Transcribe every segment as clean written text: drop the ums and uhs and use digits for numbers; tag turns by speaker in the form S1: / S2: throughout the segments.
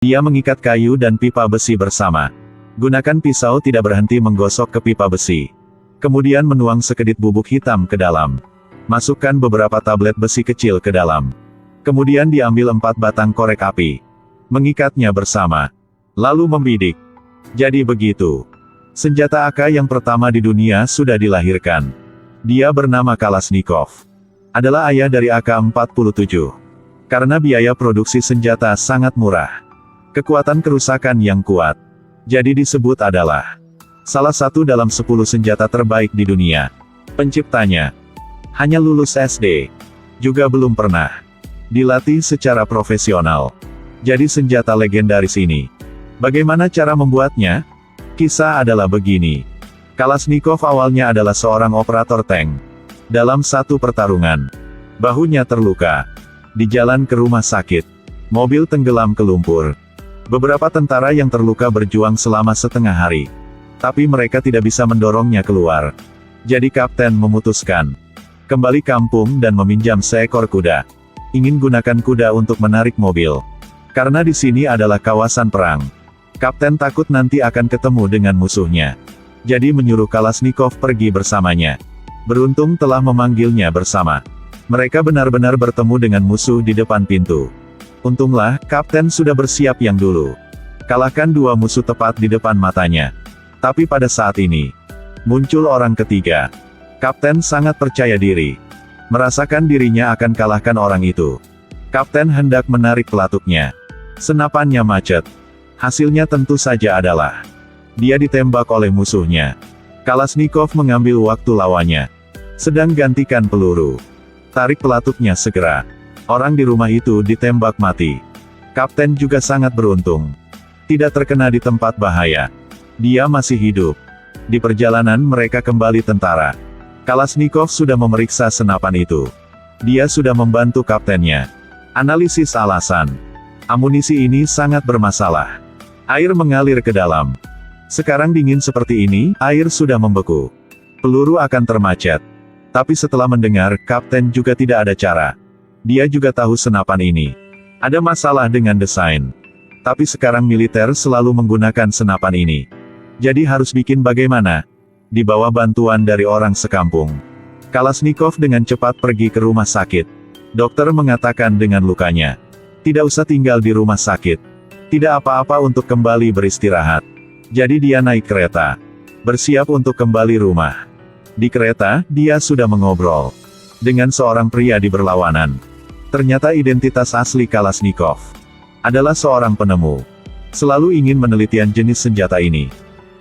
S1: Dia mengikat kayu dan pipa besi bersama. Gunakan pisau tidak berhenti menggosok ke pipa besi. Kemudian menuang sekedip bubuk hitam ke dalam. Masukkan beberapa tablet besi kecil ke dalam. Kemudian diambil 4 batang korek api. Mengikatnya bersama. Lalu membidik. Jadi begitu. Senjata AK yang pertama di dunia sudah dilahirkan. Dia bernama Kalashnikov. Adalah ayah dari AK-47. Karena biaya produksi senjata sangat murah. Kekuatan kerusakan yang kuat. Jadi disebut adalah salah satu dalam 10 senjata terbaik di dunia. Penciptanya hanya lulus SD. Juga belum pernah dilatih secara profesional. Jadi senjata legendaris ini. Bagaimana cara membuatnya? Kisah adalah begini. Kalashnikov awalnya adalah seorang operator tank. Dalam satu pertarungan, bahunya terluka. Di jalan ke rumah sakit, mobil tenggelam ke lumpur. Beberapa tentara yang terluka berjuang selama setengah hari. Tapi mereka tidak bisa mendorongnya keluar. Jadi kapten memutuskan kembali kampung dan meminjam seekor kuda. Ingin gunakan kuda untuk menarik mobil. Karena di sini adalah kawasan perang. Kapten takut nanti akan ketemu dengan musuhnya. Jadi menyuruh Kalashnikov pergi bersamanya. Beruntung telah memanggilnya bersama. Mereka benar-benar bertemu dengan musuh di depan pintu. Untunglah, kapten sudah bersiap yang dulu. Kalahkan 2 musuh tepat di depan matanya. Tapi pada saat ini, muncul orang ketiga. Kapten sangat percaya diri. Merasakan dirinya akan kalahkan orang itu. Kapten hendak menarik pelatuknya. Senapannya macet. Hasilnya tentu saja adalah dia ditembak oleh musuhnya. Kalashnikov mengambil waktu lawannya. Sedang gantikan peluru. Tarik pelatuknya segera. Orang di rumah itu ditembak mati. Kapten juga sangat beruntung. Tidak terkena di tempat bahaya. Dia masih hidup. Di perjalanan mereka kembali tentara. Kalashnikov sudah memeriksa senapan itu. Dia sudah membantu kaptennya. Analisis alasan. Amunisi ini sangat bermasalah. Air mengalir ke dalam. Sekarang dingin seperti ini, air sudah membeku. Peluru akan termacet. Tapi setelah mendengar, kapten juga tidak ada cara. Dia juga tahu senapan ini ada masalah dengan desain. Tapi sekarang militer selalu menggunakan senapan ini. Jadi harus bikin bagaimana? Di bawah bantuan dari orang sekampung. Kalashnikov dengan cepat pergi ke rumah sakit. Dokter mengatakan dengan lukanya. Tidak usah tinggal di rumah sakit. Tidak apa-apa untuk kembali beristirahat. Jadi dia naik kereta. Bersiap untuk kembali rumah. Di kereta, dia sudah mengobrol dengan seorang pria di berlawanan. Ternyata identitas asli Kalashnikov adalah seorang penemu. Selalu ingin menelitian jenis senjata ini.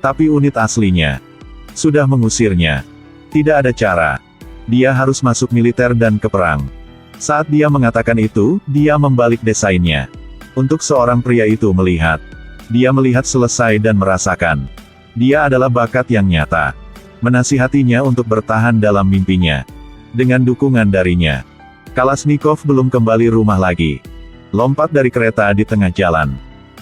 S1: Tapi unit aslinya sudah mengusirnya. Tidak ada cara. Dia harus masuk militer dan ke perang. Saat dia mengatakan itu, dia membalik desainnya. Untuk seorang pria itu melihat. Dia melihat selesai dan merasakan. Dia adalah bakat yang nyata. Menasihatinya untuk bertahan dalam mimpinya. Dengan dukungan darinya. Kalashnikov belum kembali rumah lagi. Lompat dari kereta di tengah jalan.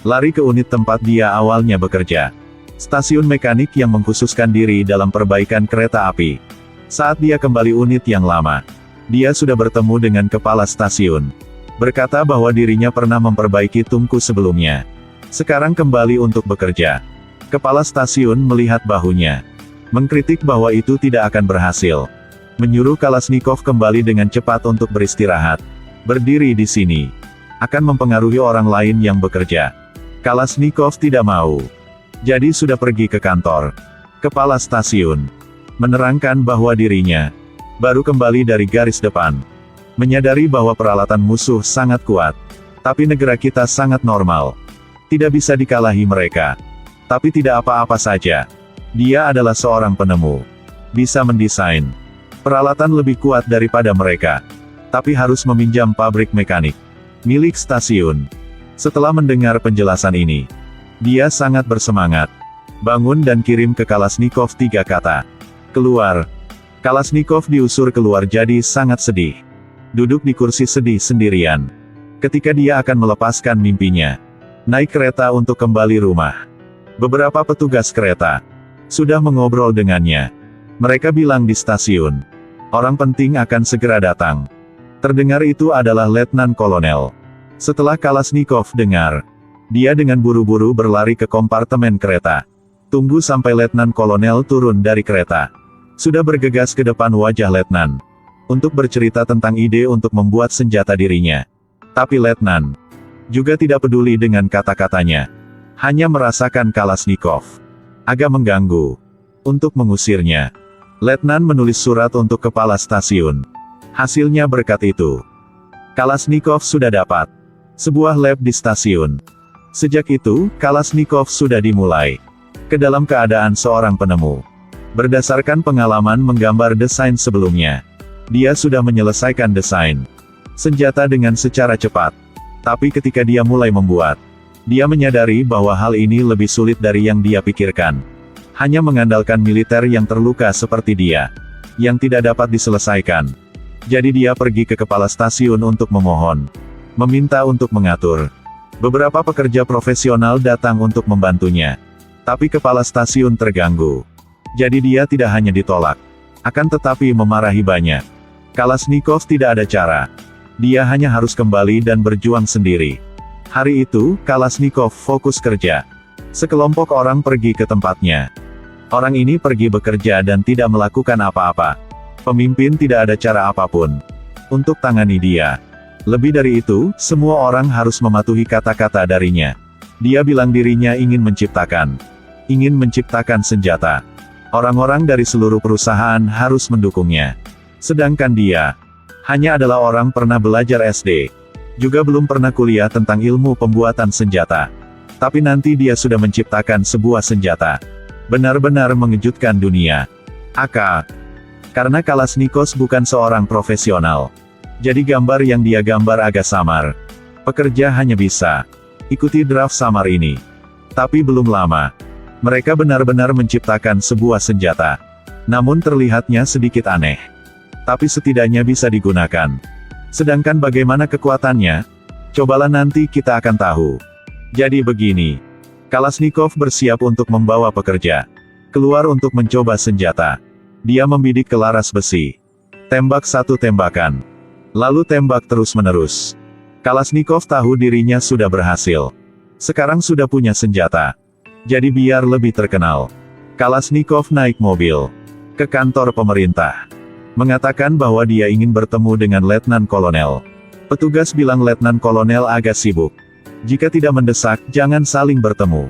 S1: Lari ke unit tempat dia awalnya bekerja. Stasiun mekanik yang mengkhususkan diri dalam perbaikan kereta api. Saat dia kembali unit yang lama, dia sudah bertemu dengan kepala stasiun. Berkata bahwa dirinya pernah memperbaiki tungku sebelumnya. Sekarang kembali untuk bekerja. Kepala stasiun melihat bahunya. Mengkritik bahwa itu tidak akan berhasil. Menyuruh Kalashnikov kembali dengan cepat untuk beristirahat. Berdiri di sini akan mempengaruhi orang lain yang bekerja. Kalashnikov tidak mau. Jadi sudah pergi ke kantor. Kepala stasiun menerangkan bahwa dirinya baru kembali dari garis depan. Menyadari bahwa peralatan musuh sangat kuat. Tapi negara kita sangat normal. Tidak bisa dikalahi mereka. Tapi tidak apa-apa saja. Dia adalah seorang penemu. Bisa mendesain peralatan lebih kuat daripada mereka. Tapi harus meminjam pabrik mekanik milik stasiun. Setelah mendengar penjelasan ini, dia sangat bersemangat. Bangun dan kirim ke Kalashnikov 3 kata. Keluar. Kalashnikov diusur keluar jadi sangat sedih. Duduk di kursi sedih sendirian. Ketika dia akan melepaskan mimpinya. Naik kereta untuk kembali rumah. Beberapa petugas kereta sudah mengobrol dengannya. Mereka bilang di stasiun. Orang penting akan segera datang. Terdengar itu adalah Letnan Kolonel. Setelah Kalashnikov dengar, Dia dengan buru-buru berlari ke kompartemen kereta. Tunggu sampai Letnan Kolonel turun dari kereta. Sudah bergegas ke depan wajah Letnan. Untuk bercerita tentang ide untuk membuat senjata dirinya. Tapi Letnan juga tidak peduli dengan kata-katanya. Hanya merasakan Kalashnikov agak mengganggu. Untuk mengusirnya, Letnan menulis surat untuk kepala stasiun. Hasilnya berkat itu, Kalashnikov sudah dapat sebuah lab di stasiun. Sejak itu, Kalashnikov sudah dimulai ke dalam keadaan seorang penemu. Berdasarkan pengalaman menggambar desain sebelumnya, dia sudah menyelesaikan desain senjata dengan secara cepat. Tapi ketika dia mulai membuat, dia menyadari bahwa hal ini lebih sulit dari yang dia pikirkan. Hanya mengandalkan militer yang terluka seperti dia, yang tidak dapat diselesaikan. Jadi dia pergi ke kepala stasiun untuk memohon, meminta untuk mengatur. Beberapa pekerja profesional datang untuk membantunya. Tapi kepala stasiun terganggu. Jadi dia tidak hanya ditolak, akan tetapi memarahi banyak. Kalashnikov tidak ada cara. Dia hanya harus kembali dan berjuang sendiri. Hari itu, Kalashnikov fokus kerja. Sekelompok orang pergi ke tempatnya. Orang ini pergi bekerja dan tidak melakukan apa-apa. Pemimpin tidak ada cara apapun untuk tangani dia. Lebih dari itu, semua orang harus mematuhi kata-kata darinya. Dia bilang dirinya ingin menciptakan senjata. Orang-orang dari seluruh perusahaan harus mendukungnya. Sedangkan dia hanya adalah orang pernah belajar SD. Juga belum pernah kuliah tentang ilmu pembuatan senjata. Tapi nanti dia sudah menciptakan sebuah senjata. Benar-benar mengejutkan dunia. Karena Kalashnikov bukan seorang profesional. Jadi gambar yang dia gambar agak samar. Pekerja hanya bisa ikuti draft samar ini. Tapi belum lama, mereka benar-benar menciptakan sebuah senjata. Namun terlihatnya sedikit aneh. Tapi setidaknya bisa digunakan. Sedangkan bagaimana kekuatannya? Cobalah nanti kita akan tahu. Jadi begini. Kalashnikov bersiap untuk membawa pekerja keluar untuk mencoba senjata. Dia membidik ke laras besi. Tembak satu tembakan. Lalu tembak terus-menerus. Kalashnikov tahu dirinya sudah berhasil. Sekarang sudah punya senjata. Jadi biar lebih terkenal, Kalashnikov naik mobil ke kantor pemerintah. Mengatakan bahwa dia ingin bertemu dengan Letnan Kolonel. Petugas bilang Letnan Kolonel agak sibuk. Jika tidak mendesak, jangan saling bertemu.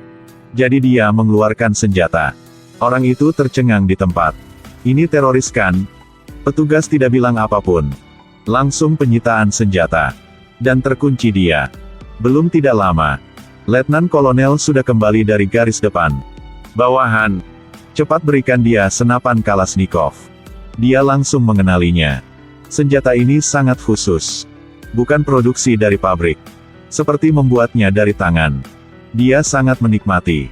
S1: Jadi dia mengeluarkan senjata. Orang itu tercengang di tempat. Ini teroris kan? Petugas tidak bilang apapun. Langsung penyitaan senjata. Dan terkunci dia. Belum tidak lama, Letnan Kolonel sudah kembali dari garis depan. Bawahan, cepat berikan dia senapan Kalashnikov. Dia langsung mengenalinya. Senjata ini sangat khusus. Bukan produksi dari pabrik. Seperti membuatnya dari tangan. Dia sangat menikmati.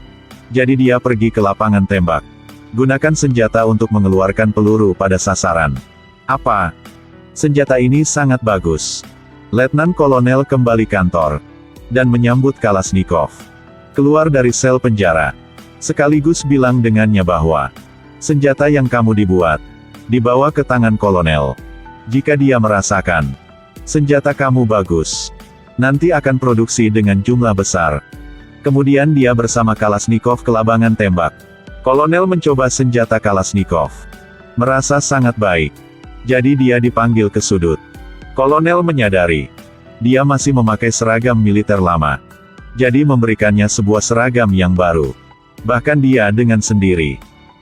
S1: Jadi dia pergi ke lapangan tembak. Gunakan senjata untuk mengeluarkan peluru pada sasaran. Apa? Senjata ini sangat bagus. Letnan Kolonel kembali kantor. Dan menyambut Kalashnikov. Keluar dari sel penjara. Sekaligus bilang dengannya bahwa senjata yang kamu dibuat dibawa ke tangan kolonel. Jika dia merasakan senjata kamu bagus, nanti akan produksi dengan jumlah besar. Kemudian dia bersama Kalashnikov ke lapangan tembak. Kolonel mencoba senjata Kalashnikov. Merasa sangat baik. Jadi dia dipanggil ke sudut. Kolonel menyadari dia masih memakai seragam militer lama. Jadi memberikannya sebuah seragam yang baru. Bahkan dia dengan sendiri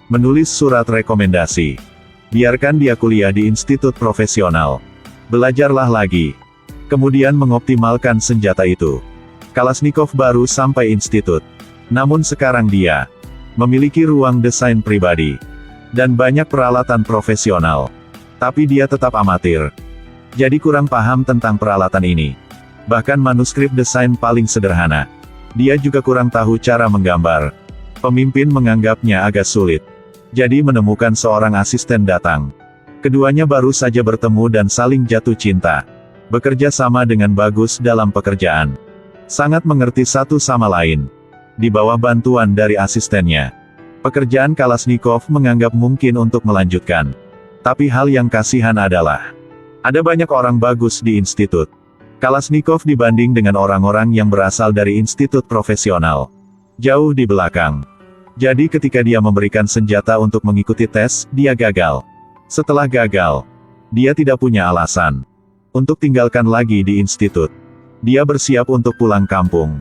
S1: menulis surat rekomendasi. Biarkan dia kuliah di institut profesional. Belajarlah lagi. Kemudian mengoptimalkan senjata itu. Kalashnikov baru sampai institut. Namun sekarang dia memiliki ruang desain pribadi. Dan banyak peralatan profesional. Tapi dia tetap amatir. Jadi kurang paham tentang peralatan ini. Bahkan manuskrip desain paling sederhana. Dia juga kurang tahu cara menggambar. Pemimpin menganggapnya agak sulit. Jadi menemukan seorang asisten datang. Keduanya baru saja bertemu dan saling jatuh cinta. Bekerja sama dengan bagus dalam pekerjaan. Sangat mengerti satu sama lain. Di bawah bantuan dari asistennya. Pekerjaan Kalashnikov menganggap mungkin untuk melanjutkan. Tapi hal yang kasihan adalah ada banyak orang bagus di institut. Kalashnikov dibanding dengan orang-orang yang berasal dari institut profesional jauh di belakang. Jadi ketika dia memberikan senjata untuk mengikuti tes, dia gagal. Setelah gagal, dia tidak punya alasan untuk tinggalkan lagi di institut. Dia bersiap untuk pulang kampung.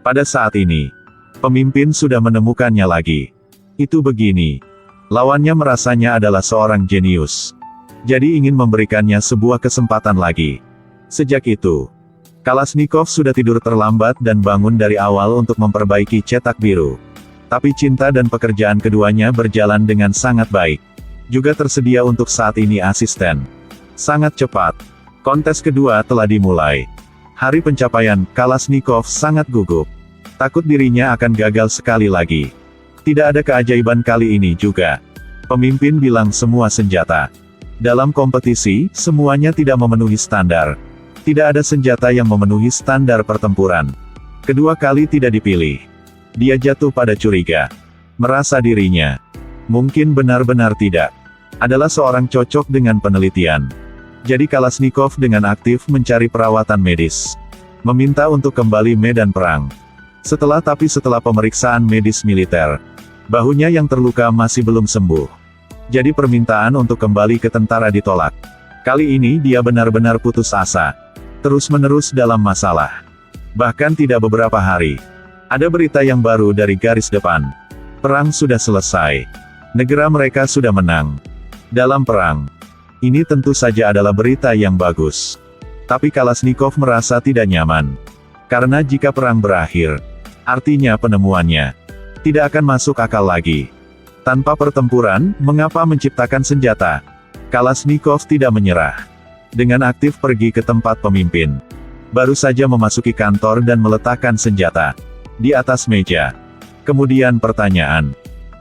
S1: Pada saat ini, pemimpin sudah menemukannya lagi. Itu begini. Lawannya merasanya adalah seorang jenius. Jadi ingin memberikannya sebuah kesempatan lagi. Sejak itu, Kalashnikov sudah tidur terlambat dan bangun dari awal untuk memperbaiki cetak biru. Tapi cinta dan pekerjaan keduanya berjalan dengan sangat baik. Juga tersedia untuk saat ini asisten. Sangat cepat. Kontes kedua telah dimulai. Hari pencapaian, Kalashnikov sangat gugup. Takut dirinya akan gagal sekali lagi. Tidak ada keajaiban kali ini juga. Pemimpin bilang semua senjata dalam kompetisi, semuanya tidak memenuhi standar. Tidak ada senjata yang memenuhi standar pertempuran. Kedua kali tidak dipilih. Dia jatuh pada curiga. Merasa dirinya mungkin benar-benar tidak adalah seorang cocok dengan penelitian. Jadi Kalashnikov dengan aktif mencari perawatan medis. Meminta untuk kembali medan perang. Setelah pemeriksaan medis militer, bahunya yang terluka masih belum sembuh. Jadi permintaan untuk kembali ke tentara ditolak. Kali ini dia benar-benar putus asa. Terus-menerus dalam masalah. Bahkan tidak beberapa hari, ada berita yang baru dari garis depan. Perang sudah selesai. Negara mereka sudah menang dalam perang. Ini tentu saja adalah berita yang bagus. Tapi Kalashnikov merasa tidak nyaman. Karena jika perang berakhir, artinya penemuannya tidak akan masuk akal lagi. Tanpa pertempuran, mengapa menciptakan senjata? Kalashnikov tidak menyerah. Dengan aktif pergi ke tempat pemimpin. Baru saja memasuki kantor dan meletakkan senjata di atas meja. Kemudian pertanyaan.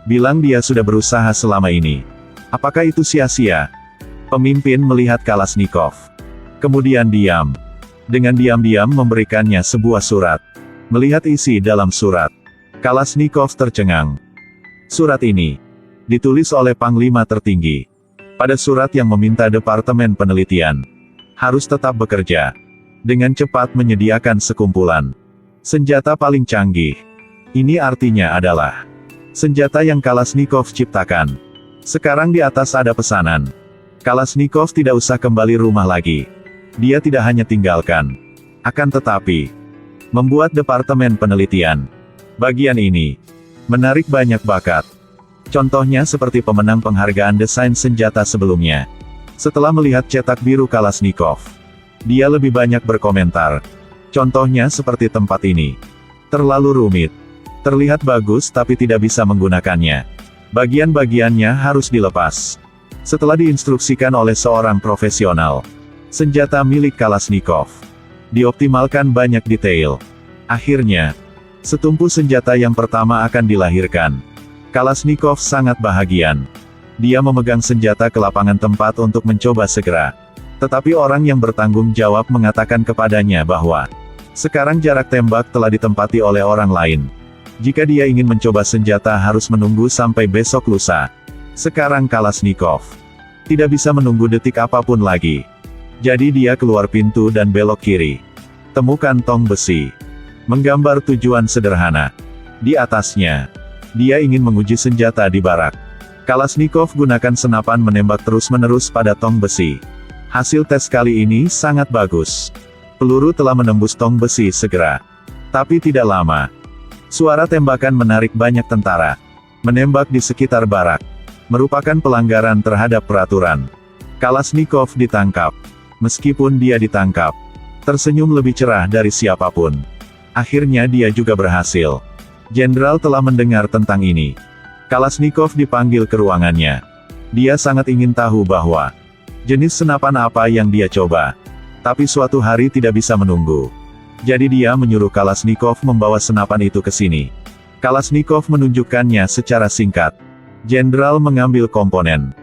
S1: Bilang dia sudah berusaha selama ini. Apakah itu sia-sia? Pemimpin melihat Kalashnikov. Kemudian diam. Dengan diam-diam memberikannya sebuah surat. Melihat isi dalam surat, Kalashnikov tercengang. Surat ini ditulis oleh Panglima tertinggi. Pada surat yang meminta Departemen Penelitian harus tetap bekerja dengan cepat menyediakan sekumpulan senjata paling canggih. Ini artinya adalah senjata yang Kalashnikov ciptakan. Sekarang di atas ada pesanan. Kalashnikov tidak usah kembali rumah lagi. Dia tidak hanya tinggalkan, akan tetapi membuat Departemen Penelitian. Bagian ini menarik banyak bakat. Contohnya seperti pemenang penghargaan desain senjata sebelumnya. Setelah melihat cetak biru Kalashnikov, dia lebih banyak berkomentar. Contohnya seperti tempat ini. Terlalu rumit. Terlihat bagus tapi tidak bisa menggunakannya. Bagian-bagiannya harus dilepas. Setelah diinstruksikan oleh seorang profesional, senjata milik Kalashnikov dioptimalkan banyak detail. Akhirnya, setumpu senjata yang pertama akan dilahirkan. Kalashnikov sangat bahagia. Dia memegang senjata ke lapangan tempat untuk mencoba segera. Tetapi orang yang bertanggung jawab mengatakan kepadanya bahwa sekarang jarak tembak telah ditempati oleh orang lain. Jika dia ingin mencoba senjata harus menunggu sampai besok lusa. Sekarang Kalashnikov tidak bisa menunggu detik apapun lagi. Jadi dia keluar pintu dan belok kiri. Temukan tong besi. Menggambar tujuan sederhana. Di atasnya, dia ingin menguji senjata di barak. Kalashnikov gunakan senapan menembak terus-menerus pada tong besi. Hasil tes kali ini sangat bagus. Peluru telah menembus tong besi segera. Tapi tidak lama. Suara tembakan menarik banyak tentara. Menembak di sekitar barak merupakan pelanggaran terhadap peraturan. Kalashnikov ditangkap. Meskipun dia ditangkap, tersenyum lebih cerah dari siapapun. Akhirnya dia juga berhasil. Jenderal telah mendengar tentang ini. Kalashnikov dipanggil ke ruangannya. Dia sangat ingin tahu bahwa jenis senapan apa yang dia coba. Tapi suatu hari tidak bisa menunggu. Jadi dia menyuruh Kalashnikov membawa senapan itu ke sini. Kalashnikov menunjukkannya secara singkat. Jenderal mengambil komponen.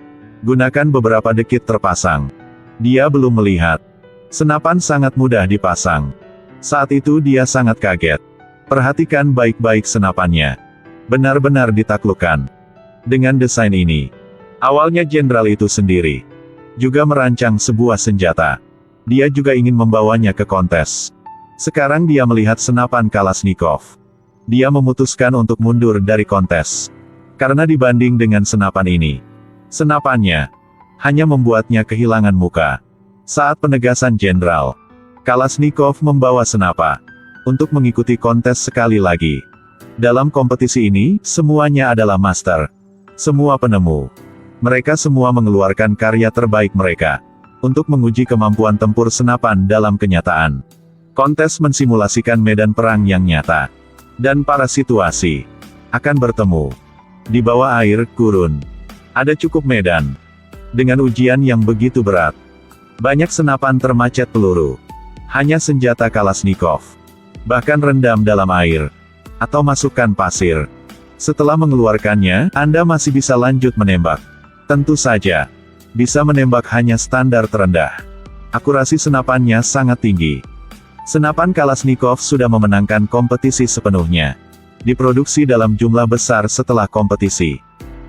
S1: Gunakan beberapa dekit terpasang. Dia belum melihat. Senapan sangat mudah dipasang. Saat itu dia sangat kaget. Perhatikan baik-baik senapannya. Benar-benar ditaklukkan. Dengan desain ini, awalnya jenderal itu sendiri juga merancang sebuah senjata. Dia juga ingin membawanya ke kontes. Sekarang dia melihat senapan Kalashnikov. Dia memutuskan untuk mundur dari kontes. Karena dibanding dengan senapan ini, senapannya hanya membuatnya kehilangan muka. Saat penegasan jenderal, Kalashnikov membawa senapa untuk mengikuti kontes sekali lagi. Dalam kompetisi ini, semuanya adalah master. Semua penemu. Mereka semua mengeluarkan karya terbaik mereka untuk menguji kemampuan tempur senapan dalam kenyataan. Kontes mensimulasikan medan perang yang nyata. Dan para situasi akan bertemu. Di bawah air, gurun. Ada cukup medan. Dengan ujian yang begitu berat. Banyak senapan termacet peluru. Hanya senjata Kalashnikov. Bahkan rendam dalam air. Atau masukkan pasir. Setelah mengeluarkannya, Anda masih bisa lanjut menembak. Tentu saja. Bisa menembak hanya standar terendah. Akurasi senapannya sangat tinggi. Senapan Kalashnikov sudah memenangkan kompetisi sepenuhnya. Diproduksi dalam jumlah besar setelah kompetisi.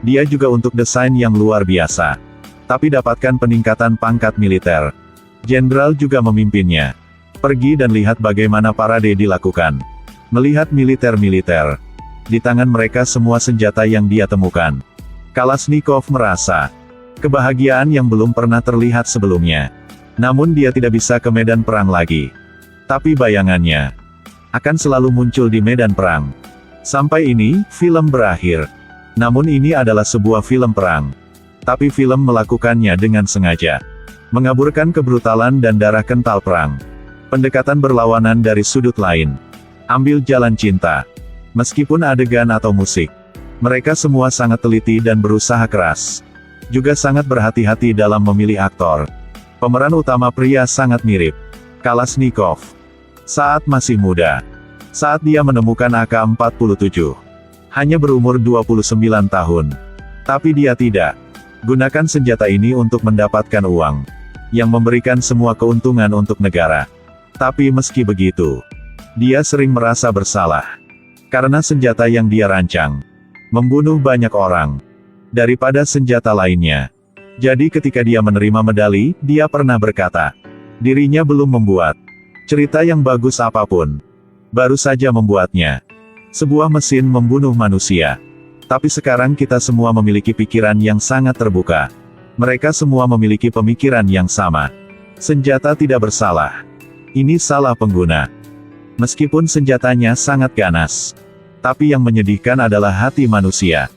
S1: Dia juga untuk desain yang luar biasa. Tapi dapatkan peningkatan pangkat militer. Jenderal juga memimpinnya. Pergi dan lihat bagaimana parade dilakukan. Melihat militer-militer. Di tangan mereka semua senjata yang dia temukan. Kalashnikov merasa kebahagiaan yang belum pernah terlihat sebelumnya. Namun dia tidak bisa ke medan perang lagi. Tapi bayangannya akan selalu muncul di medan perang. Sampai ini, film berakhir. Namun ini adalah sebuah film perang. Tapi film melakukannya dengan sengaja. Mengaburkan kebrutalan dan darah kental perang. Pendekatan berlawanan dari sudut lain. Ambil jalan cinta. Meskipun adegan atau musik. Mereka semua sangat teliti dan berusaha keras. Juga sangat berhati-hati dalam memilih aktor. Pemeran utama pria sangat mirip Kalashnikov. Saat masih muda. Saat dia menemukan AK-47. Hanya berumur 29 tahun. Tapi dia tidak gunakan senjata ini untuk mendapatkan uang. Yang memberikan semua keuntungan untuk negara. Tapi meski begitu, dia sering merasa bersalah. Karena senjata yang dia rancang membunuh banyak orang daripada senjata lainnya. Jadi ketika dia menerima medali, dia pernah berkata, dirinya belum membuat cerita yang bagus apapun. Baru saja membuatnya. Sebuah mesin membunuh manusia. Tapi sekarang kita semua memiliki pikiran yang sangat terbuka. Mereka semua memiliki pemikiran yang sama. Senjata tidak bersalah. Ini salah pengguna. Meskipun senjatanya sangat ganas. Tapi yang menyedihkan adalah hati manusia.